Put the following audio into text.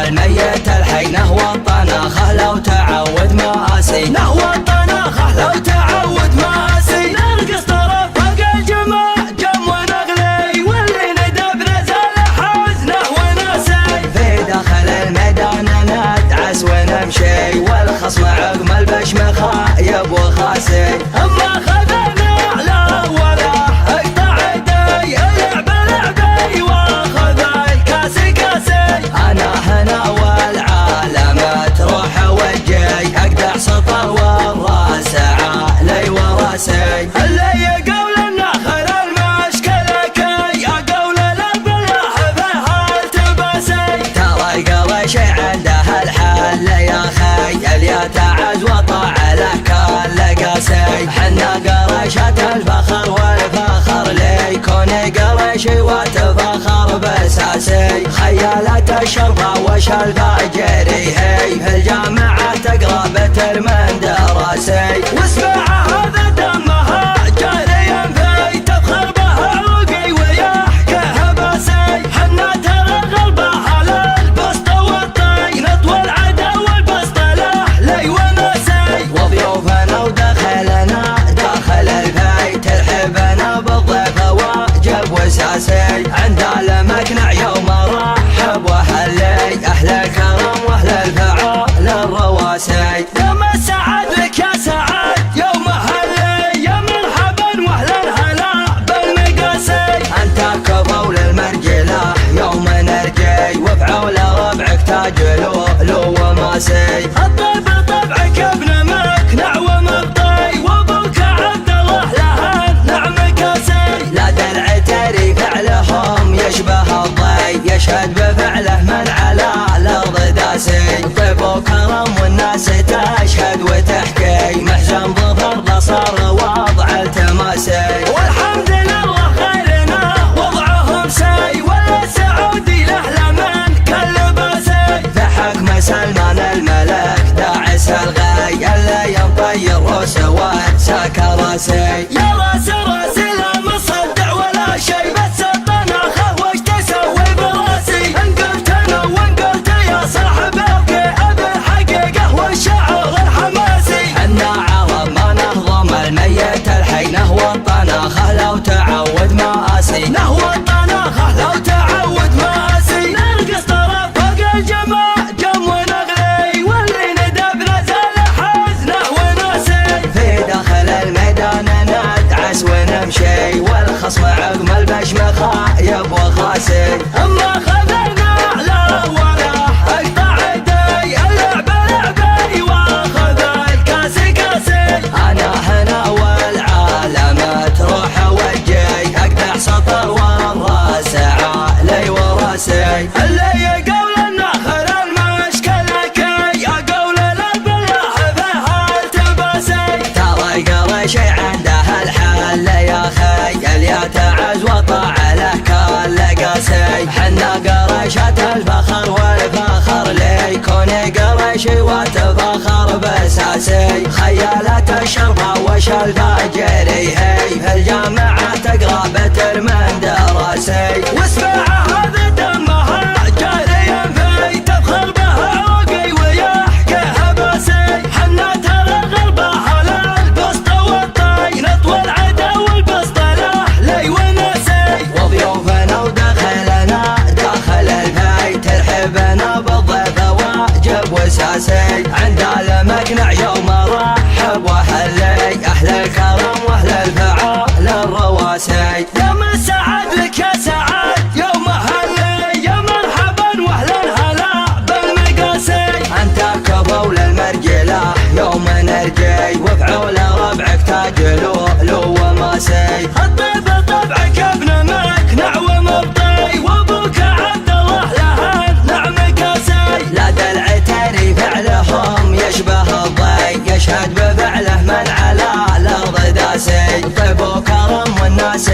الميت الحي نهوى الطناخة لو تعود مآسي، نهوى الطناخة لو تعود مآسي. نرقص طرف فوق الجماع جم ونغلي، واللي ندب نزل حزنه وناسي. في داخل الميدان ندعس ونمشي، والخصم عقم البشمخة يبو خاسي. اما خذنا لا ولا اقطع يدي، اللعب لعبي واخذ الكاس كاسي. انا هنا والعالم تروح وجهي، اقدح سطر والراس علي وراسي. اللي يقول النخل المشكلة كي، اقول الابلح بها التباسي. ترى القرش عنده الحل يا خي، اللي يتعز وطع له كل قاسي. حنا قرشة الفخر والفخر لي، كوني قرشي وتفخر بساسي. خيالة الشرطة وش الفاجري هي، في الجامعة تقرا بترمن دراسي. واسمع هذا دمها جاريا في، تفخر بها عوقي ويحكيها باسي. حنا ترى غلبها للبسط والطين، اطوى العدا والبسط لي وناسي. وضيوفنا ودخلنا داخل البيت، ترحبنا بالضيف واجب وساسي. عند المقنع يوم رحب وهلي، اهل الكرم واهل الفعال الرواسي. يوم السعد لك يا سعد يوم هلي، يا مرحبا واهلا هلا بالمقاسي. انت كفول المرجله يوم نرجي، وفعول ربعك تاج لؤلؤ وماسي. الطيب طبعك ابن مقنع ومبطي، وابوك عبد الله له النعم كاسي. لا درع تري فعلهم يشبه الضي، يشهد بفعله من على الارض داسي. طيب وكرم والناس تشهد وتحكي، محزن ظفر صار وضع التماسي. والحمد لله خيرنا وضعهم سي، والسعودي له لمن كل باسي. في حكم سلمان الملك داعس الغي، اللي ينطي الروس وساك راسي. يا راس راسي لا مصدع ولا شي، بس الطناخة وش تسوي براسي. ان قلت انا وان قلت يا صاحب ابي الحقيقة والشعر الحماسي. حنا عرب ما نهضم الميت الحي، نهوى الطناخة لو تعود مآسي، نهوى الطناخة لو تعود مآسي. نرقص طرف فوق الجماع جم ونغلي، واللي ندب نزل حزنه وناسي. في داخل الميدان ندعس ونمشي، والخصم عقم البشمخة يبو خاسي. اما خذنا لا ولا اقطع يدي، اللعب لعبي واخذ الكاس كاسي. انا هنا والعالم تروح وجهي، اقدح سطر والراس علي وراسي. اللي يقول النخل المشكلة كي، اقول الابلح بها التباسي. ترى القرش عنده الحل يا خي، اللي يتعز وطع له كل قاسي. حنا قرشة الفخر والفخر لي، كوني قرشي وتفخر بساسي. خيالة الشرطة وش الفاجري هي، في الجامعة تقرا بترمن دراسي. واسمع هذا دمها جاريا في، تفخر بها عوقي ويحكيها باسي. حنا ترى غلبها للبسط والطين، اطوى العدا والبسط لي وناسي. وضيوفنا ودخلنا داخل البيت، ترحبنا بالضيف واجب وساسي. عند المقنع يوم رحب وهلي، اهل الكرم واهل الفعال الرواسي. يوم السعد لك يا سعد يوم هلي، يا مرحبا واهلا هلا بالمقاسي. انت كفول المرجله يوم نرجي، وفعول ربعك تاج لؤلؤ وماسي. الطيب طبعك ابن مقنع ومبطي، وابوك عبد الله له النعم كاسي. لا دلع تري فعلهم يشبه الضي، يشهد بفعله من على الارض داسي. طيب وكرم والناس